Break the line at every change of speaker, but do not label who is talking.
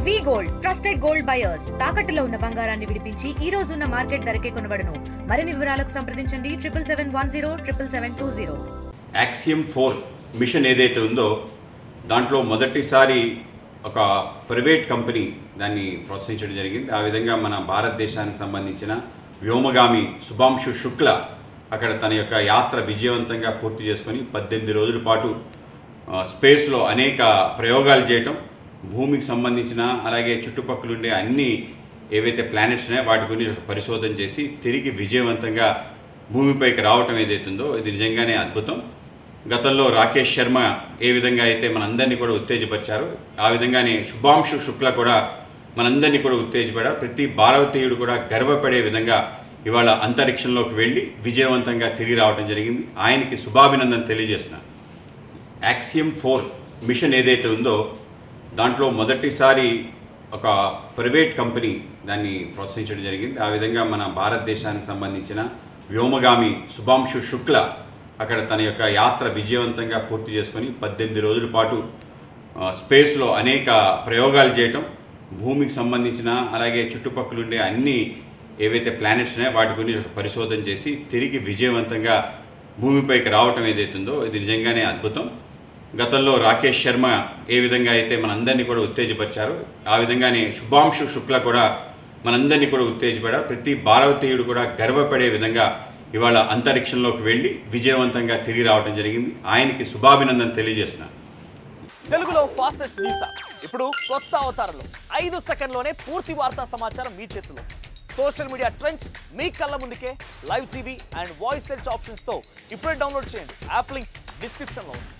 వి gold trusted gold buyers తాకట్టులో ఉన్న బంగారాన్ని విడిపించి ఈ రోజు ఉన్న మార్కెట్ ధరకే కొనబడును. మరిన్ని వివరాలకు సంప్రదించండి 77107720.
యాక్సియం 4 మిషన్ ఏదైతే ఉందో దాంట్లో మొదటిసారి ఒక ప్రైవేట్ కంపెనీ దాన్ని ప్రోత్సహించడం జరిగింది. ఆ విధంగా మన భారతదేశానికి సంబంధించిన వ్యోమగామి శుభాంశు శుక్ల అక్కడ తన యొక్క యాత్ర విజయవంతంగా పూర్తి చేసుకొని 18 రోజుల పాటు స్పేస్లో అనేక ప్రయోగాలు చేయటం, భూమికి సంబంధించిన అలాగే చుట్టుపక్కల ఉండే అన్ని ఏవైతే ప్లానెట్స్ ఉన్నాయో వాటి గురించి పరిశోధన చేసి తిరిగి విజయవంతంగా భూమిపైకి రావటం ఏదైతుందో ఇది నిజంగానే అద్భుతం. గతంలో రాకేష్ శర్మ ఏ విధంగా అయితే మనందరినీ కూడా ఉత్తేజపరిచారో ఆ విధంగానే శుభాంశు శుక్ల కూడా మనందరినీ కూడా ఉత్తేజపడారు. ప్రతి భారతీయుడు కూడా గర్వపడే విధంగా ఇవాళ అంతరిక్షంలోకి వెళ్ళి విజయవంతంగా తిరిగి రావడం జరిగింది. ఆయనకి శుభాభినందన తెలియజేస్తున్నాను. యాక్సియం 4 మిషన్ ఏదైతే ఉందో దాంట్లో మొదటిసారి ఒక ప్రైవేట్ కంపెనీ దాన్ని ప్రోత్సహించడం జరిగింది. ఆ విధంగా మన భారతదేశానికి సంబంధించిన వ్యోమగామి శుభాంశు శుక్ల అక్కడ తన యొక్క యాత్ర విజయవంతంగా పూర్తి చేసుకొని 18 రోజుల పాటు స్పేస్లో అనేక ప్రయోగాలు చేయటం, భూమికి సంబంధించిన అలాగే చుట్టుపక్కల ఉండే అన్ని ఏవైతే ప్లానెట్స్ ఉన్నాయో వాటి గురించి పరిశోధన చేసి తిరిగి విజయవంతంగా భూమిపైకి రావటం ఏదైతుందో ఇది నిజంగానే అద్భుతం. గతంలో రాకేష్ శర్మ ఏ విధంగా అయితే మనందరినీ కూడా ఉత్తేజపరిచారో ఆ విధంగానే శుభాంశు శుక్ల కూడా మనందరినీ కూడా ఉత్తేజపడారు. ప్రతి భారతీయుడు కూడా గర్వపడే విధంగా ఇవాళ అంతరిక్షంలోకి వెళ్ళి విజయవంతంగా తిరిగి రావడం జరిగింది. ఆయనకి శుభాభినందన తెలియజేస్తున్నాను.
తెలుగులో ఫాస్టెస్ట్ న్యూస్ యాప్ ఇప్పుడు కొత్త అవతారంలో 5 సెకండ్లోనే పూర్తి వార్తా సమాచారం మీ చేతిలో. సోషల్ మీడియా ట్రెండ్స్ మీ కళ్ళ ముందుకే live TV and voice search ఆప్షన్స్తో ఇప్పుడే డౌన్లోడ్ చేయండి. యాప్ లింక్ డిస్క్రిప్షన్లో ఉంది.